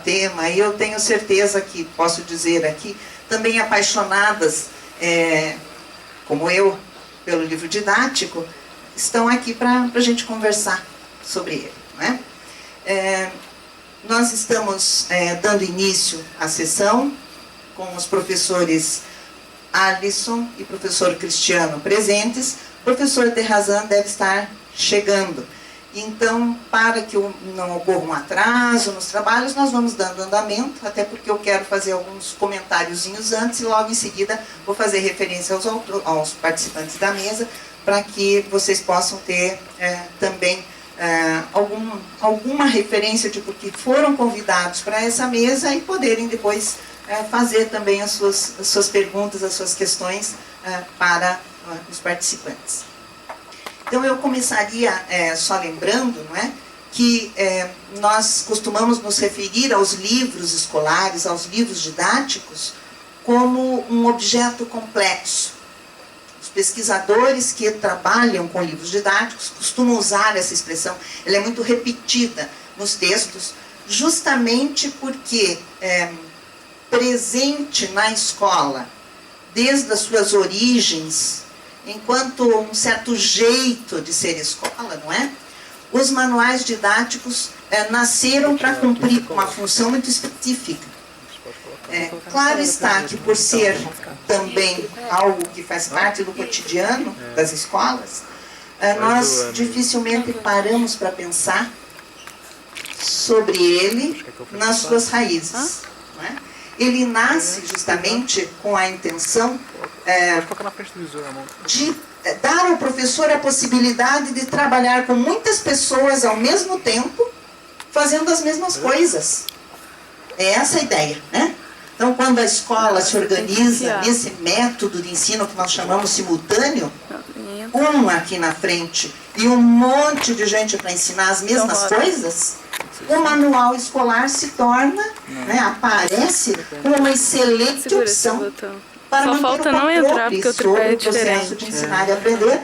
tema, e eu tenho certeza que posso dizer aqui, também apaixonadas, como eu, pelo livro didático, estão aqui para a gente conversar sobre ele. Não é? Nós estamos dando início à sessão com os professores Alisson e professor Cristiano presentes. O professor Terrazan deve estar chegando. Então, para que não ocorra um atraso nos trabalhos, nós vamos dando andamento, até porque eu quero fazer alguns comentáriozinhos antes e logo em seguida vou fazer referência aos participantes da mesa, para que vocês possam ter também alguma referência de porque foram convidados para essa mesa e poderem depois fazer também as suas perguntas, as suas questões para os participantes. Então, eu começaria só lembrando, não é, que nós costumamos nos referir aos livros escolares, aos livros didáticos, como um objeto complexo. Os pesquisadores que trabalham com livros didáticos costumam usar essa expressão, ela é muito repetida nos textos, justamente porque presente na escola, desde as suas origens, enquanto um certo jeito de ser escola, não é? Os manuais didáticos nasceram para cumprir uma função muito específica. Claro está que por ser também algo que faz parte do cotidiano das escolas, nós dificilmente paramos para pensar sobre ele nas suas raízes. Não é? Ele nasce justamente com a intenção de dar ao professor a possibilidade de trabalhar com muitas pessoas ao mesmo tempo, fazendo as mesmas coisas. É essa a ideia, né? Então, quando a escola se organiza nesse método de ensino que nós chamamos simultâneo, um aqui na frente e um monte de gente para ensinar as mesmas coisas, o manual escolar se torna, aparece uma excelente opção para manter o controle sobre o processo de ensinar e aprender,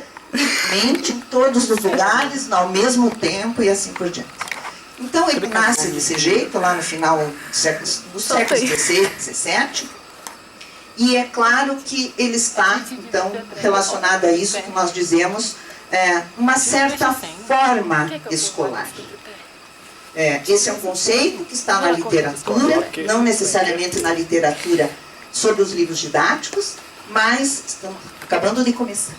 em todos os lugares, ao mesmo tempo e assim por diante. Então, ele nasce desse jeito, lá no final dos séculos XVI, XVII, e é claro que ele está, então, relacionado a isso que nós dizemos, uma certa forma escolar. Esse é um conceito que está na literatura, não necessariamente na literatura sobre os livros didáticos, mas estamos acabando de começar.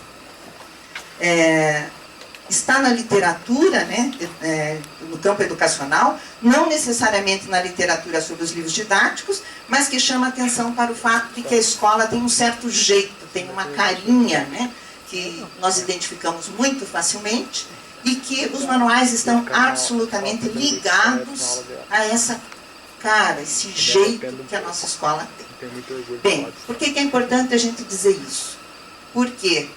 Está na literatura, no campo educacional, não necessariamente na literatura sobre os livros didáticos, mas que chama atenção para o fato de que a escola tem um certo jeito, tem uma carinha, que nós identificamos muito facilmente, e que os manuais estão absolutamente ligados a essa cara, esse jeito que a nossa escola tem. Bem, por que é importante a gente dizer isso? Porque,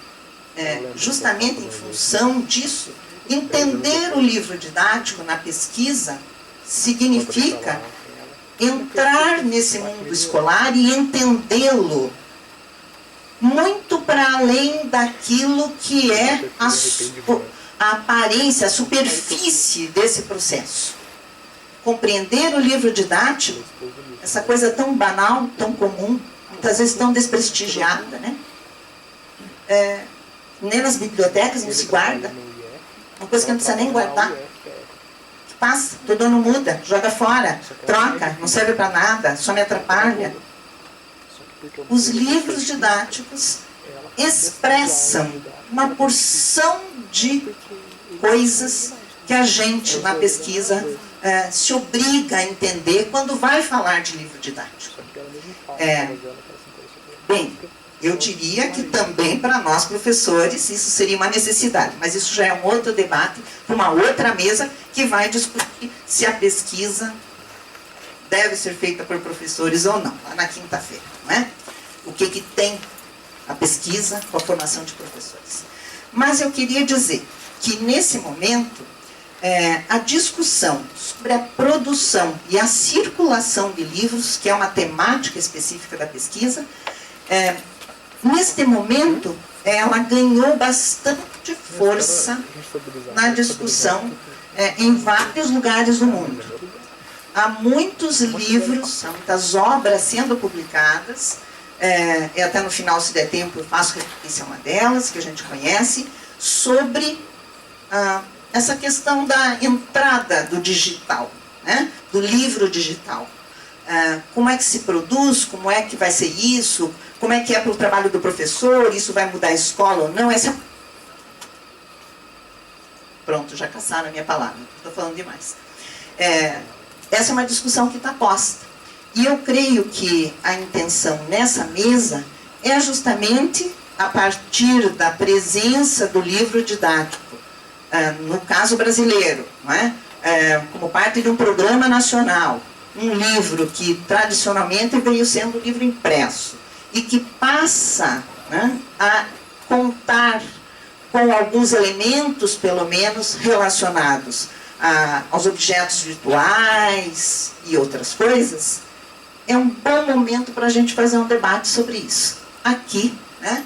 justamente em função disso, entender o livro didático na pesquisa significa entrar nesse mundo escolar e entendê-lo muito para além daquilo que é a aparência, a superfície desse processo. Compreender o livro didático, essa coisa tão banal, tão comum, muitas vezes tão desprestigiada, nem nas bibliotecas não se guarda, uma coisa que não precisa nem guardar, que passa, todo ano muda, joga fora, troca, não serve para nada, só me atrapalha. Os livros didáticos expressam uma porção de coisas que a gente, na pesquisa, se obriga a entender quando vai falar de livro didático. Bem, eu diria que também para nós professores isso seria uma necessidade, mas isso já é um outro debate, para uma outra mesa que vai discutir se a pesquisa deve ser feita por professores ou não, lá na quinta-feira, não é? O que tem a pesquisa com a formação de professores. Mas eu queria dizer que nesse momento a discussão sobre a produção e a circulação de livros, que é uma temática específica da pesquisa, neste momento ela ganhou bastante força na discussão em vários lugares do mundo. há muitos livros, há muitas obras sendo publicadas, e até no final, se der tempo, eu faço referência a uma delas, que a gente conhece, sobre essa questão da entrada do digital, né? Do livro digital. Como é que se produz, como é que vai ser isso, como é que é para o trabalho do professor, isso vai mudar a escola ou não. Pronto, já caçaram a minha palavra, estou falando demais. Essa é uma discussão que está posta. E eu creio que a intenção nessa mesa é justamente a partir da presença do livro didático, no caso brasileiro, não é? Como parte de um programa nacional, um livro que tradicionalmente veio sendo um livro impresso e que passa, né, a contar com alguns elementos, pelo menos, relacionados aos objetos virtuais e outras coisas, é um bom momento para a gente fazer um debate sobre isso. Aqui, né,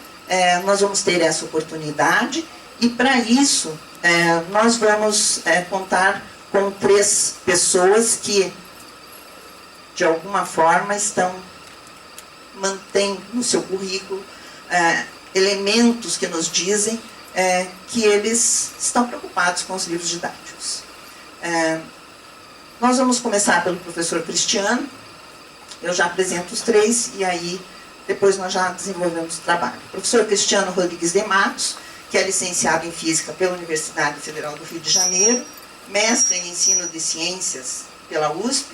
nós vamos ter essa oportunidade e, para isso, nós vamos contar com 3 pessoas que, de alguma forma, mantêm no seu currículo elementos que nos dizem que eles estão preocupados com os livros didáticos. Nós vamos começar pelo professor Cristiano. Eu já apresento os 3 e aí depois nós já desenvolvemos o trabalho. O professor Cristiano Rodrigues de Matos, que é licenciado em Física pela Universidade Federal do Rio de Janeiro, mestre em Ensino de Ciências pela USP,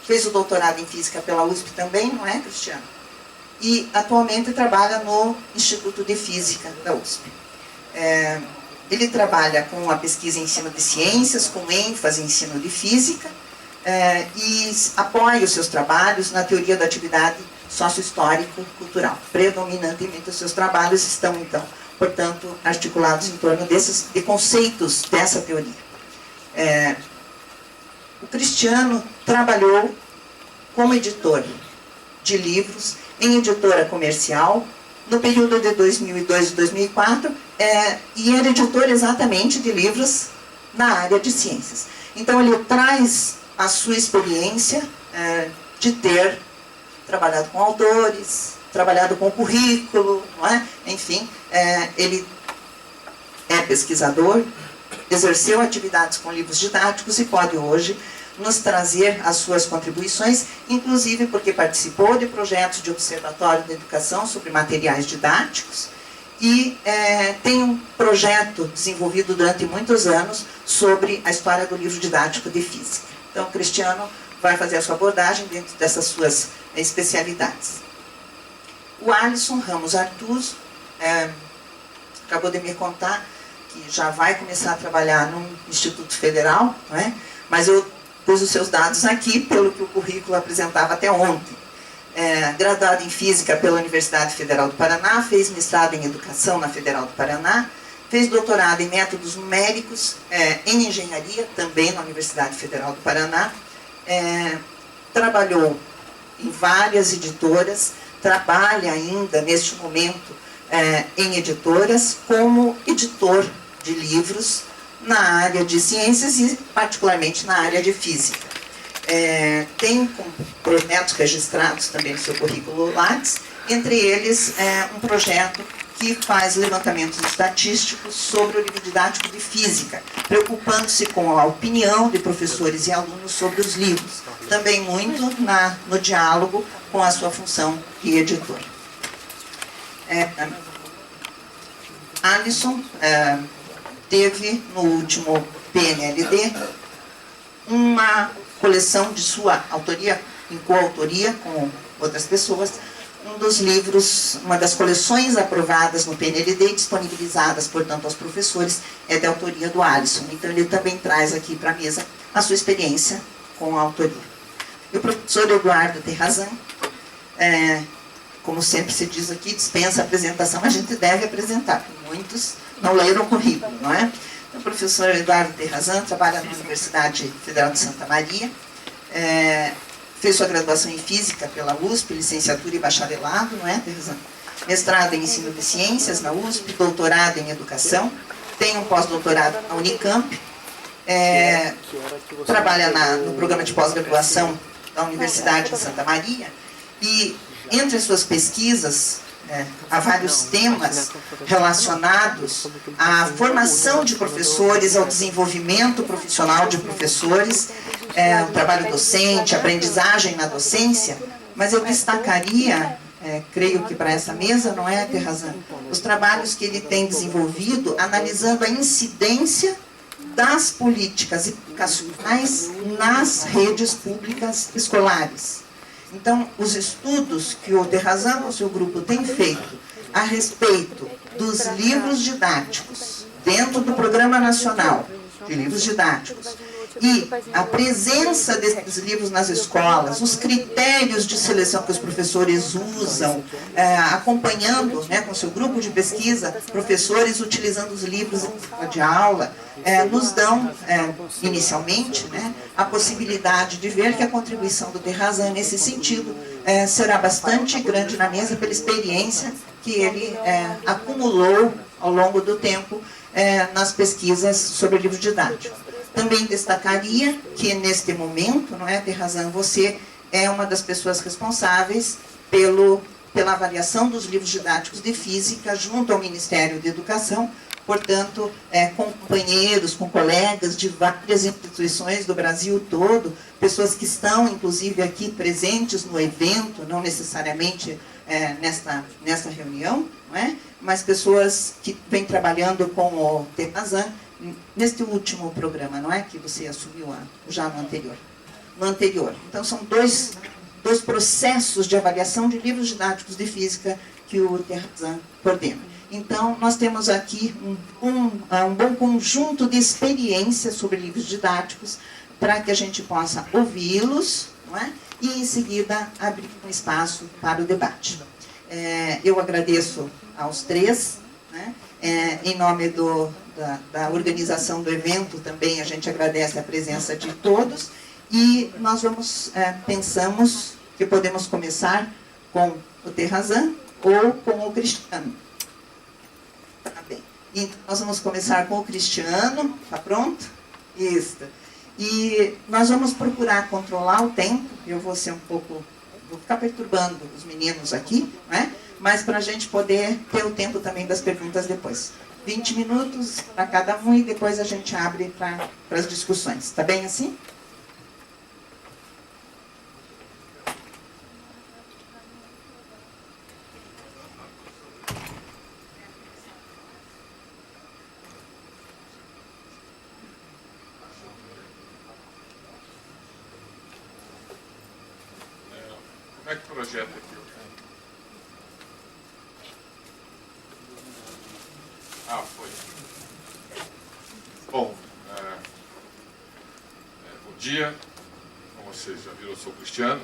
fez o doutorado em Física pela USP também, não é, Cristiano? E atualmente trabalha no Instituto de Física da USP. Ele trabalha com a pesquisa em ensino de ciências, com ênfase em ensino de física, e apoia os seus trabalhos na teoria da atividade sociohistórico-cultural. Predominantemente os seus trabalhos estão, então, portanto, articulados em torno de conceitos dessa teoria. O Cristiano trabalhou como editor de livros em editora comercial no período de 2002 e 2004, e era editor exatamente de livros na área de ciências. Então ele traz a sua experiência de ter trabalhado com autores, trabalhado com currículo, não é? Enfim, ele é pesquisador, exerceu atividades com livros didáticos e pode hoje nos trazer as suas contribuições, inclusive porque participou de projetos de observatório de educação sobre materiais didáticos e tem um projeto desenvolvido durante muitos anos sobre a história do livro didático de física. Então, o Cristiano vai fazer a sua abordagem dentro dessas suas especialidades. O Alisson Ramos Artuso acabou de me contar que já vai começar a trabalhar no Instituto Federal, não é? Mas eu pus os seus dados aqui, pelo que o currículo apresentava até ontem. Graduado em Física pela Universidade Federal do Paraná, fez mestrado em Educação na Federal do Paraná, fez doutorado em Métodos Numéricos, em Engenharia, também na Universidade Federal do Paraná, trabalhou em várias editoras, trabalha ainda, neste momento, em editoras, como editor de livros na área de ciências e, particularmente, na área de física. Tem projetos registrados também no seu currículo Lattes, entre eles um projeto que faz levantamentos estatísticos sobre o livro didático de física, preocupando-se com a opinião de professores e alunos sobre os livros, também muito no diálogo com a sua função de editor. Alisson teve no último PNLD uma coleção de sua autoria, em coautoria com outras pessoas, um dos livros, uma das coleções aprovadas no PNLD e disponibilizadas, portanto, aos professores, é de autoria do Alisson. Então, ele também traz aqui para a mesa a sua experiência com a autoria. E o professor Eduardo Terrazan, como sempre se diz aqui, dispensa a apresentação, a gente deve apresentar, porque muitos não leram o currículo, não é? Então, o professor Eduardo Terrazan trabalha na Universidade Federal de Santa Maria, fez sua graduação em Física pela USP, licenciatura e bacharelado, não é, Terrazan? Mestrado em Ensino de Ciências na USP, doutorado em Educação, tem um pós-doutorado na Unicamp, trabalha no programa de pós-graduação da Universidade de Santa Maria, e entre as suas pesquisas há vários temas relacionados à formação de professores, ao desenvolvimento profissional de professores, o trabalho docente, aprendizagem na docência, mas eu destacaria, creio que para essa mesa, não é, Terrazan, os trabalhos que ele tem desenvolvido analisando a incidência das políticas educacionais nas redes públicas escolares. Então, os estudos que o Terrazan com o seu grupo tem feito a respeito dos livros didáticos dentro do Programa Nacional de Livros Didáticos e a presença desses livros nas escolas, os critérios de seleção que os professores usam, acompanhando, né, com seu grupo de pesquisa, professores utilizando os livros em sala de aula, nos dão, inicialmente, né, a possibilidade de ver que a contribuição do Terrazan nesse sentido será bastante grande na mesa pela experiência que ele acumulou ao longo do tempo nas pesquisas sobre o livro didático. Também destacaria que, neste momento, não é, Terrazan, você é uma das pessoas responsáveis pela avaliação dos livros didáticos de física junto ao Ministério da Educação, portanto, com companheiros, com colegas de várias instituições do Brasil todo, pessoas que estão, inclusive, aqui presentes no evento, não necessariamente nesta reunião, não é? Mas pessoas que vêm trabalhando com o Terrazan neste último programa, não é? Que você assumiu já no anterior. No anterior. Então, são dois processos de avaliação de livros didáticos de física que o Terrazan coordena. Então, nós temos aqui um bom conjunto de experiências sobre livros didáticos para que a gente possa ouvi-los, não é? E, em seguida, abrir um espaço para o debate. Eu agradeço aos três, né? Em nome da organização do evento, também a gente agradece a presença de todos, e nós pensamos que podemos começar com o Terrazan ou com o Cristiano. Tá bem. Então, nós vamos começar com o Cristiano, tá pronto? Isso. E nós vamos procurar controlar o tempo, eu vou ficar perturbando os meninos aqui, né? Mas para a gente poder ter o tempo também das perguntas depois. 20 minutos para cada um e depois a gente abre para as discussões. Está bem assim? Como é que projeta aqui? Foi. Bom, bom dia. Como vocês já viram, eu sou Cristiano,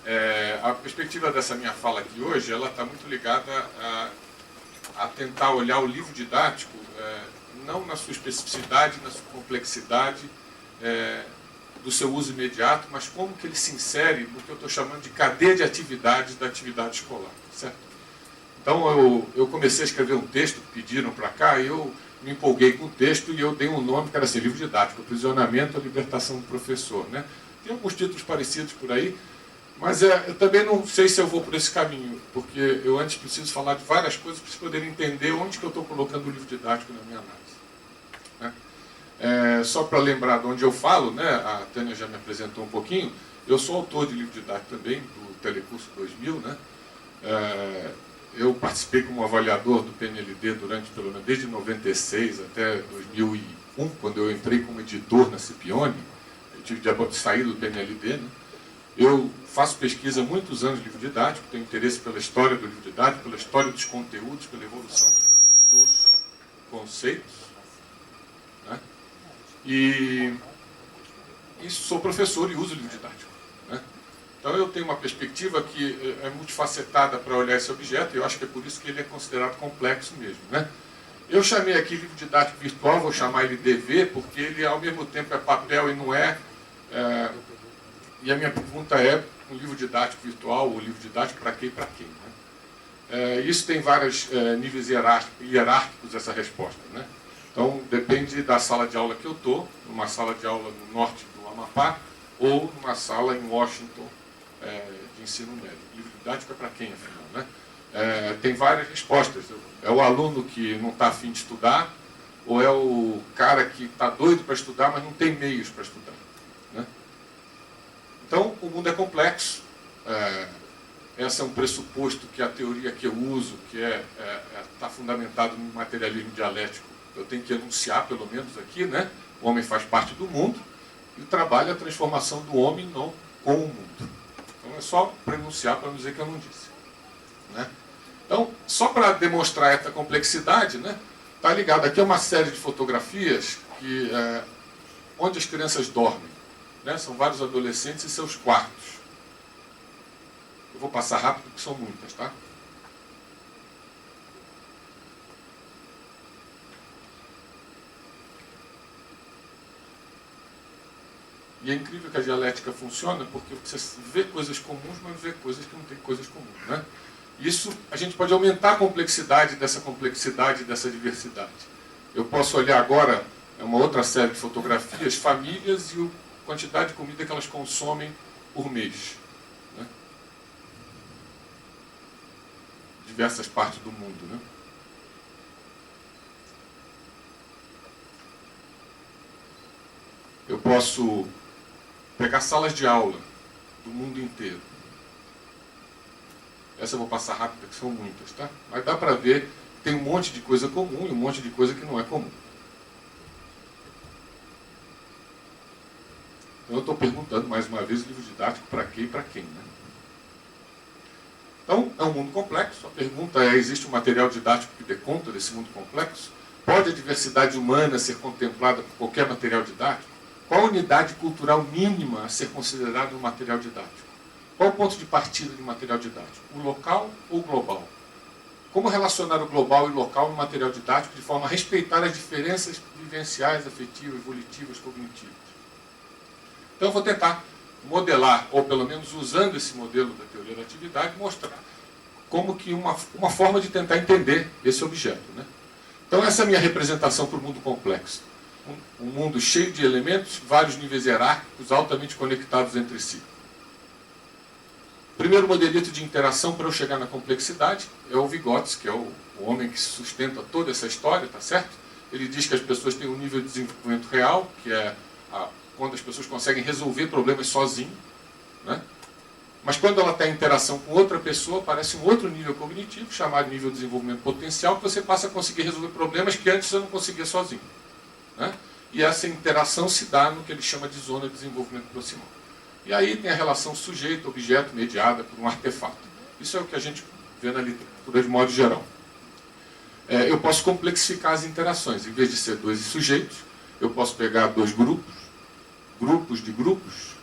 né? A perspectiva dessa minha fala aqui hoje, ela está muito ligada a tentar olhar o livro didático, não na sua especificidade, na sua complexidade, do seu uso imediato, mas como que ele se insere no que eu estou chamando de cadeia de atividades da atividade escolar, certo? Então, eu comecei a escrever um texto que pediram para cá, e eu me empolguei com o texto e eu dei um nome que era assim, livro didático, Aprisionamento e Libertação do Professor, né? Tem alguns títulos parecidos por aí, mas eu também não sei se eu vou por esse caminho, porque eu antes preciso falar de várias coisas para vocês poderem entender onde que eu estou colocando o livro didático na minha análise, né? Só para lembrar de onde eu falo, né? A Tânia já me apresentou um pouquinho, eu sou autor de livro didático também, do Telecurso 2000, né? Eu participei como avaliador do PNLD pelo menos desde 96 até 2001, quando eu entrei como editor na Scipione. Eu tive de sair do PNLD, né? Eu faço pesquisa há muitos anos de livro didático, tenho interesse pela história do livro didático, pela história dos conteúdos, pela evolução dos conceitos, né? E sou professor e uso livro didático, né? Então eu tenho uma perspectiva que é multifacetada para olhar esse objeto, e eu acho que é por isso que ele é considerado complexo mesmo, né? Eu chamei aqui livro didático virtual, vou chamar ele DV, porque ele ao mesmo tempo é papel e não é. E a minha pergunta é, um livro didático virtual ou livro didático para quê e para quem, né? Isso tem vários níveis hierárquicos essa resposta, né? Então, depende da sala de aula que eu estou, numa sala de aula no norte do Amapá, ou numa sala em Washington, de ensino médio. Livro didático é para quem, afinal, né? Tem várias respostas. É o aluno que não está afim de estudar, ou é o cara que está doido para estudar, mas não tem meios para estudar, né? Então, o mundo é complexo. Esse é um pressuposto que a teoria que eu uso, que está fundamentado no materialismo dialético, eu tenho que enunciar, pelo menos aqui, né? O homem faz parte do mundo e trabalha a transformação do homem, não com o mundo. Então é só para enunciar, para não dizer que eu não disse, né? Então, só para demonstrar essa complexidade, né? Está ligado aqui a uma série de fotografias onde as crianças dormem, né? São vários adolescentes em seus quartos. Eu vou passar rápido porque são muitas, tá? E é incrível que a dialética funciona porque você vê coisas comuns, mas vê coisas que não tem coisas comuns, né? Isso, a gente pode aumentar a complexidade dessa diversidade. Eu posso olhar agora uma outra série de fotografias, famílias e a quantidade de comida que elas consomem por mês, né? Diversas partes do mundo, né? Eu posso pegar salas de aula do mundo inteiro. Essa eu vou passar rápido, porque são muitas, tá? Mas dá para ver que tem um monte de coisa comum e um monte de coisa que não é comum. Então eu estou perguntando, mais uma vez, livro didático para quê e para quem, né? Então, é um mundo complexo. A pergunta é, existe um material didático que dê conta desse mundo complexo? Pode a diversidade humana ser contemplada por qualquer material didático? Qual a unidade cultural mínima a ser considerada no material didático? Qual o ponto de partida de material didático? O local ou o global? Como relacionar o global e o local no material didático de forma a respeitar as diferenças vivenciais, afetivas, volitivas, cognitivas? Então eu vou tentar modelar, ou pelo menos usando esse modelo da teoria da atividade, mostrar como que uma forma de tentar entender esse objeto, né? Então essa é a minha representação para o mundo complexo. Um mundo cheio de elementos, vários níveis hierárquicos, altamente conectados entre si. O primeiro modelito de interação para eu chegar na complexidade é o Vygotsky, que é o homem que sustenta toda essa história, tá certo? Ele diz que as pessoas têm um nível de desenvolvimento real, que é quando as pessoas conseguem resolver problemas sozinhas, né? Mas quando ela está em interação com outra pessoa, aparece um outro nível cognitivo, chamado nível de desenvolvimento potencial, que você passa a conseguir resolver problemas que antes você não conseguia sozinho, né? E essa interação se dá no que ele chama de zona de desenvolvimento proximal. E aí tem a relação sujeito-objeto mediada por um artefato. Isso é o que a gente vê na literatura de modo geral. Eu posso complexificar as interações. Em vez de ser dois sujeitos, eu posso pegar dois grupos, grupos de grupos,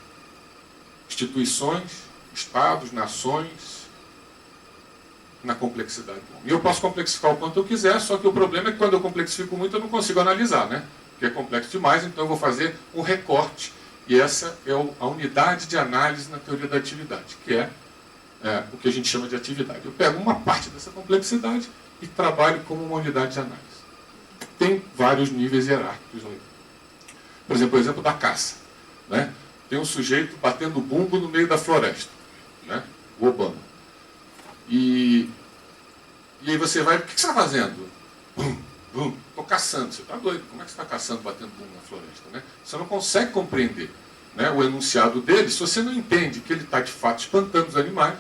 instituições, estados, nações, na complexidade do homem. E eu posso complexificar o quanto eu quiser, só que o problema é que quando eu complexifico muito eu não consigo analisar, né? Porque é complexo demais, então eu vou fazer um recorte. E essa é a unidade de análise na teoria da atividade, que é o que a gente chama de atividade. Eu pego uma parte dessa complexidade e trabalho como uma unidade de análise. Tem vários níveis hierárquicos aí. Por exemplo, o exemplo da caça, né? Tem um sujeito batendo bumbo no meio da floresta, né? O Obama. E aí você vai, o que você está fazendo? Bum, bum, estou caçando. Você está doido, como é que você está caçando batendo bumbo na floresta, né? Você não consegue compreender, né, o enunciado dele se você não entende que ele está de fato espantando os animais.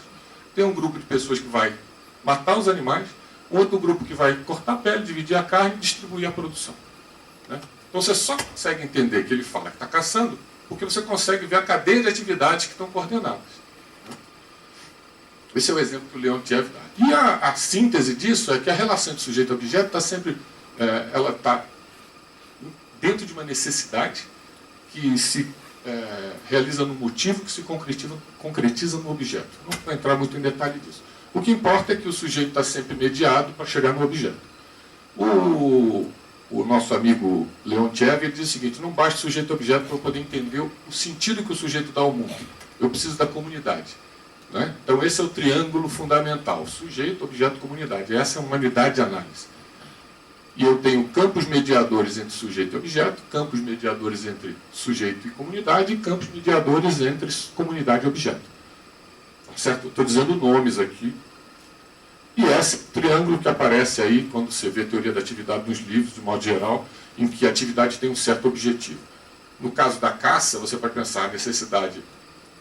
Tem um grupo de pessoas que vai matar os animais, outro grupo que vai cortar a pele, dividir a carne e distribuir a produção, né? Então você só consegue entender que ele fala que está caçando porque você consegue ver a cadeia de atividades que estão coordenadas, né? Esse é o exemplo que o Leontiev dá. E a síntese disso é que a relação de sujeito a objeto está sempre, ela está dentro de uma necessidade que se realiza no motivo, que se concretiza no objeto. Não vou entrar muito em detalhe disso. O que importa é que o sujeito está sempre mediado para chegar no objeto. O nosso amigo Leontiev diz o seguinte: não basta sujeito-objeto para eu poder entender o sentido que o sujeito dá ao mundo. Eu preciso da comunidade, né? Então esse é o triângulo fundamental: sujeito, objeto, comunidade. Essa é uma unidade de análise. E eu tenho campos mediadores entre sujeito e objeto, campos mediadores entre sujeito e comunidade, e campos mediadores entre comunidade e objeto. Certo? Estou dizendo nomes aqui. E esse triângulo que aparece aí quando você vê a teoria da atividade nos livros, de modo geral, em que a atividade tem um certo objetivo. No caso da caça, você pode pensar a necessidade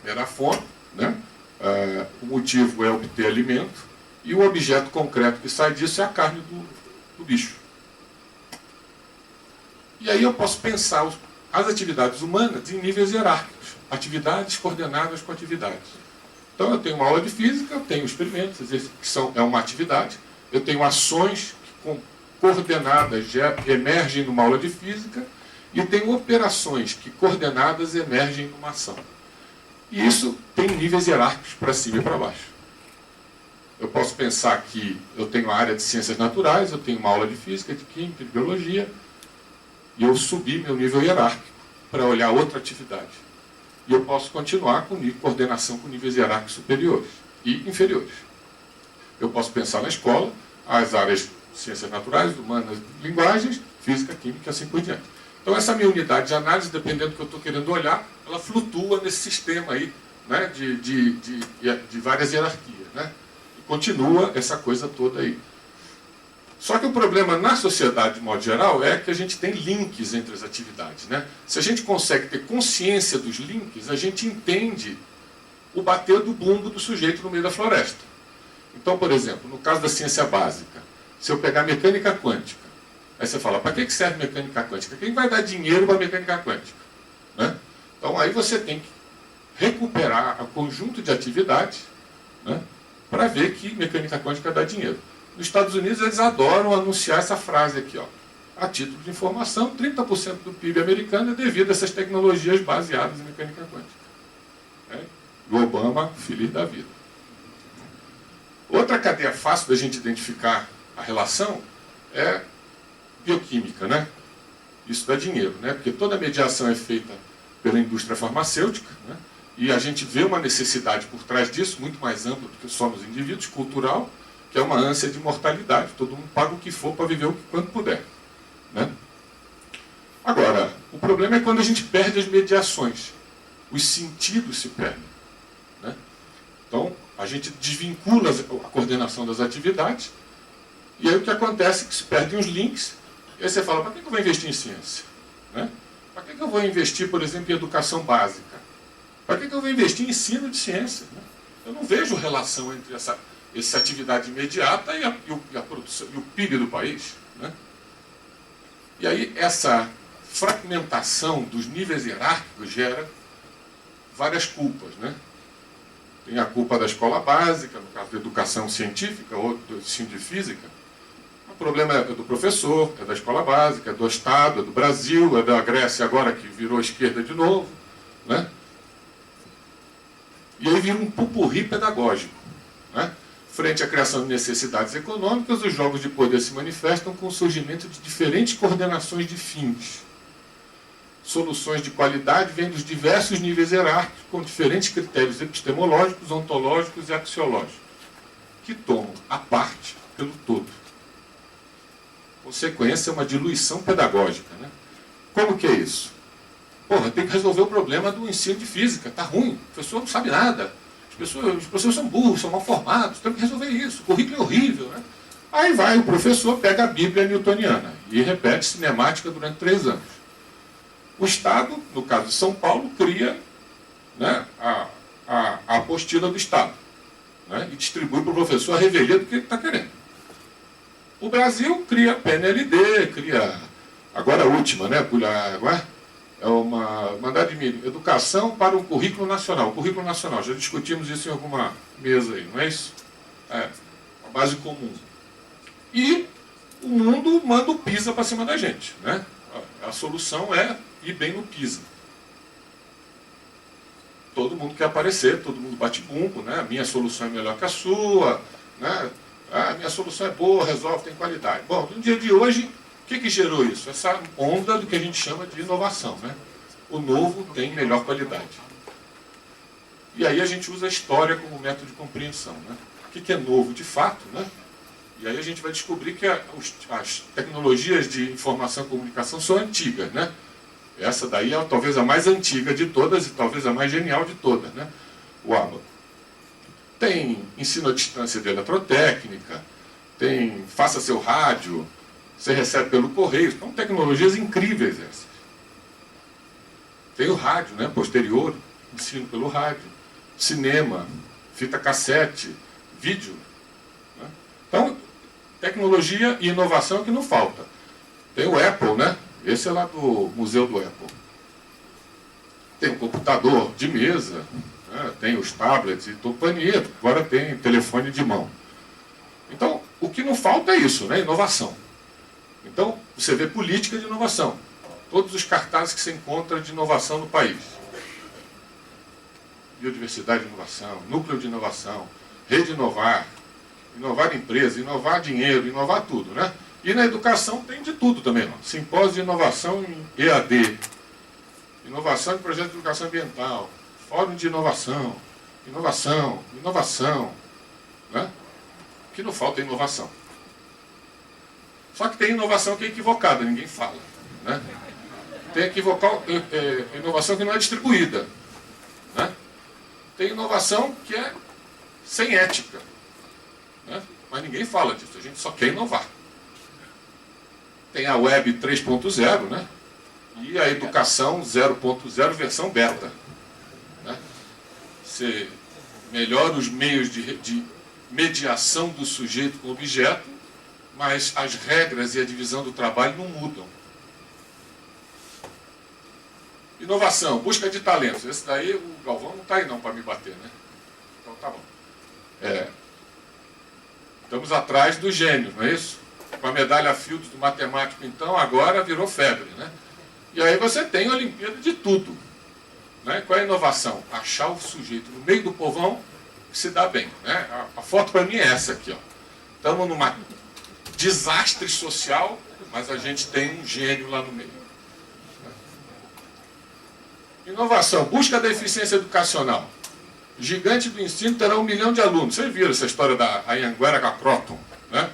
era a fome, né? O motivo é obter alimento, e o objeto concreto que sai disso é a carne do bicho. E aí eu posso pensar as atividades humanas em níveis hierárquicos, atividades coordenadas com atividades. Então eu tenho uma aula de física, eu tenho experimentos, que é uma atividade, eu tenho ações que coordenadas emergem numa aula de física, e tenho operações que coordenadas emergem numa ação. E isso tem níveis hierárquicos para cima e para baixo. Eu posso pensar que eu tenho a área de ciências naturais, eu tenho uma aula de física, de química, de biologia, e eu subi meu nível hierárquico para olhar outra atividade. E eu posso continuar com coordenação com níveis hierárquicos superiores e inferiores. Eu posso pensar na escola, as áreas de ciências naturais, humanas, linguagens, física, química e assim por diante. Então essa minha unidade de análise, dependendo do que eu estou querendo olhar, ela flutua nesse sistema aí, né, de várias hierarquias. Né? E continua essa coisa toda aí. Só que o problema na sociedade, de modo geral, é que a gente tem links entre as atividades. Né? Se a gente consegue ter consciência dos links, a gente entende o bater do bumbo do sujeito no meio da floresta. Então, por exemplo, no caso da ciência básica, se eu pegar mecânica quântica, aí você fala, para que serve mecânica quântica? Quem vai dar dinheiro para mecânica quântica? Né? Então aí você tem que recuperar o conjunto de atividades, né, para ver que mecânica quântica dá dinheiro. Nos Estados Unidos eles adoram anunciar essa frase aqui, ó. A título de informação, 30% do PIB americano é devido a essas tecnologias baseadas em mecânica quântica. Né? E o Obama, feliz da vida. Outra cadeia fácil da gente identificar a relação é bioquímica, né? Isso dá dinheiro, né? Porque toda a mediação é feita pela indústria farmacêutica, né? E a gente vê uma necessidade por trás disso, muito mais ampla do que só nos indivíduos, cultural, que é uma ânsia de mortalidade. Todo mundo paga o que for para viver quanto puder. Né? Agora, o problema é quando a gente perde as mediações. Os sentidos se perdem. Né? Então, a gente desvincula a coordenação das atividades, e aí o que acontece é que se perdem os links, e aí você fala, para que eu vou investir em ciência? Né? Para que eu vou investir, por exemplo, em educação básica? Para que eu vou investir em ensino de ciência? Né? Eu não vejo relação entre essa atividade imediata e a produção, e o PIB do país. Né? E aí essa fragmentação dos níveis hierárquicos gera várias culpas. Né? Tem a culpa da escola básica, no caso da educação científica ou do ensino de física. O problema é do professor, é da escola básica, é do Estado, é do Brasil, é da Grécia agora que virou esquerda de novo. Né? E aí vira um pupurri pedagógico. Né? Frente à criação de necessidades econômicas, os jogos de poder se manifestam com o surgimento de diferentes coordenações de fins. Soluções de qualidade vêm dos diversos níveis hierárquicos, com diferentes critérios epistemológicos, ontológicos e axiológicos, que tomam a parte pelo todo. Consequência é uma diluição pedagógica. Né? Como que é isso? Porra, tem que resolver o problema do ensino de física. Está ruim, o professor não sabe nada. Os professores são burros, são mal formados, temos que resolver isso, o currículo é horrível. Né? Aí vai o professor, pega a Bíblia newtoniana e repete cinemática durante 3 anos. O Estado, no caso de São Paulo, cria, né, a apostila do Estado, né, e distribui para o professor a revelia do que ele está querendo. O Brasil cria PNLD, cria, agora a última, né, é uma mandada de educação para o currículo nacional. O currículo nacional, já discutimos isso em alguma mesa aí, não é isso? É, uma base comum. E o mundo manda o PISA para cima da gente. Né? A solução é ir bem no PISA. Todo mundo quer aparecer, todo mundo bate bumbo, né? A minha solução é melhor que a sua, né? A minha solução é boa, resolve, tem qualidade. Bom, no dia de hoje, o que gerou isso? Essa onda do que a gente chama de inovação. Né? O novo tem melhor qualidade. E aí a gente usa a história como método de compreensão. Né? O que é novo de fato? Né? E aí a gente vai descobrir que as tecnologias de informação e comunicação são antigas, né? Essa daí é talvez a mais antiga de todas e talvez a mais genial de todas, né? O ábaco. Tem ensino à distância de eletrotécnica, tem faça seu rádio, você recebe pelo correio, são tecnologias incríveis essas. Tem o rádio, né? Posterior, ensino pelo rádio, cinema, fita cassete, vídeo. Né? Então, tecnologia e inovação é o que não falta. Tem o Apple, né? Esse é lá do Museu do Apple. Tem o computador de mesa, né? Tem os tablets e companhia, agora tem telefone de mão. Então, o que não falta é isso, né? Inovação. Então, você vê política de inovação. Todos os cartazes que você encontra de inovação no país. Biodiversidade de inovação, núcleo de inovação, rede inovar, inovar empresa, inovar dinheiro, inovar tudo, né? E na educação tem de tudo também, ó. Simpósio de inovação em EAD, inovação de projeto de educação ambiental, fórum de inovação, inovação, né? O que não falta é inovação. Só que tem inovação que é equivocada, ninguém fala, né? Tem inovação que não é distribuída, né? Tem inovação que é sem ética, né? Mas ninguém fala disso, a gente só quer inovar. Tem a Web 3.0, né? E a educação 0.0 versão beta, né? Você melhora os meios de mediação do sujeito com o objeto, mas as regras e a divisão do trabalho não mudam. Inovação, busca de talentos. Esse daí, o Galvão não está aí não para me bater, né? Então tá bom. Estamos atrás dos gênios, não é isso? Com a medalha Fields do matemático, então, agora virou febre, né? E aí você tem a Olimpíada de tudo. Né? Qual é a inovação? Achar o sujeito no meio do povão que se dá bem. Né? A foto para mim é essa aqui, ó. Estamos numa desastre social, mas a gente tem um gênio lá no meio. Inovação, busca da eficiência educacional. Gigante do ensino terá 1 milhão de alunos. Vocês viram essa história da Anhanguera com a Croton, né?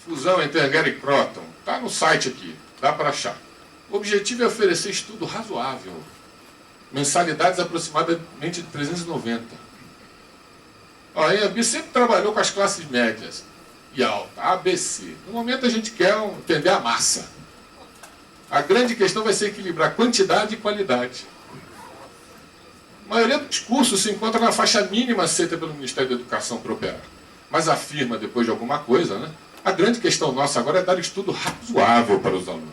Fusão entre Anhanguera e Croton. Está no site aqui, dá para achar. O objetivo é oferecer estudo razoável. Mensalidades aproximadamente de 390. A Anhembi sempre trabalhou com as classes médias e alta, ABC. No momento a gente quer entender a massa. A grande questão vai ser equilibrar quantidade e qualidade. A maioria dos cursos se encontra na faixa mínima aceita pelo Ministério da Educação para operar. Mas afirma, depois de alguma coisa, né? A grande questão nossa agora é dar estudo razoável para os alunos.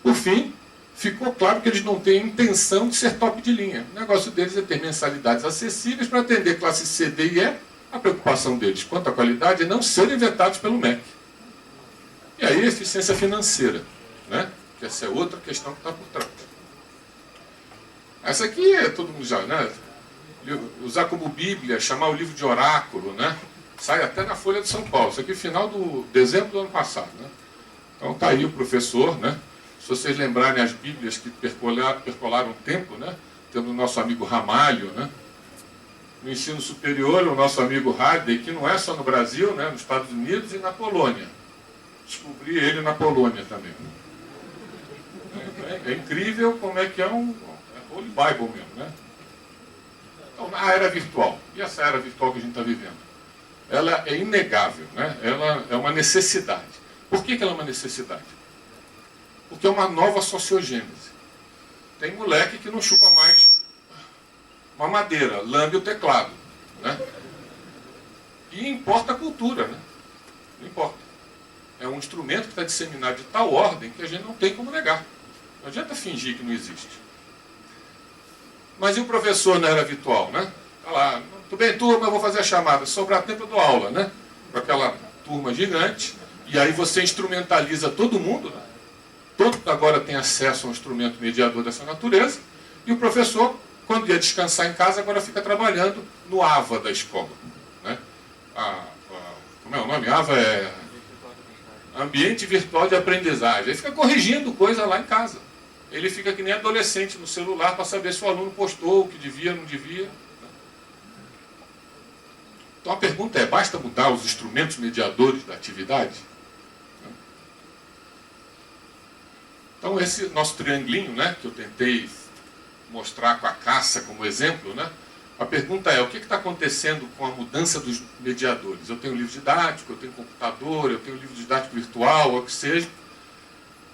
Por fim, ficou claro que eles não têm intenção de ser top de linha. O negócio deles é ter mensalidades acessíveis para atender classe C, D e E. A preocupação deles quanto à qualidade é não serem vetados pelo MEC. E aí a eficiência financeira, né? Que essa é outra questão que está por trás. Essa aqui é todo mundo já, né? Usar como Bíblia, chamar o livro de oráculo, né? Sai até na Folha de São Paulo. Isso aqui é final do dezembro do ano passado, né? Então está aí o professor, né? Se vocês lembrarem as Bíblias que percolaram o tempo, né? Temos o nosso amigo Ramalho, né? No ensino superior, o nosso amigo Hadley, que não é só no Brasil, né? Nos Estados Unidos e na Polônia. Descobri ele na Polônia também. É incrível como é que é Holy Bible mesmo, né? Então, na era virtual, e essa era virtual que a gente está vivendo? Ela é inegável, né? Ela é uma necessidade. Por que ela é uma necessidade? Porque é uma nova sociogênese. Tem moleque que não chupa mais uma madeira, lambe o teclado, né? E importa a cultura, né? Não importa. É um instrumento que está disseminado de tal ordem que a gente não tem como negar. Não adianta fingir que não existe. Mas e o professor na era virtual, né? Está lá, tudo bem, turma, eu vou fazer a chamada. Se sobrar tempo, eu dou aula, né? Com aquela turma gigante. E aí você instrumentaliza todo mundo, né? Todo agora tem acesso a um instrumento mediador dessa natureza. E o professor, quando ia descansar em casa, agora fica trabalhando no AVA da escola, né? Como é o nome? AVA é Ambiente Virtual de Aprendizagem. Ele fica corrigindo coisa lá em casa. Ele fica que nem adolescente no celular para saber se o aluno postou o que devia, não devia. Então a pergunta é, basta mudar os instrumentos mediadores da atividade? Então esse nosso triangulinho, né, que eu tentei mostrar com a caça como exemplo, né, a pergunta é, o que está acontecendo com a mudança dos mediadores? Eu tenho livro didático, eu tenho computador, eu tenho livro didático virtual, ou o que seja.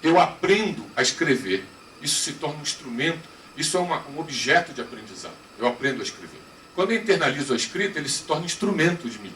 Eu aprendo a escrever. Isso se torna um instrumento, isso é um objeto de aprendizado. Eu aprendo a escrever. Quando eu internalizo a escrita, ele se torna instrumento de mim.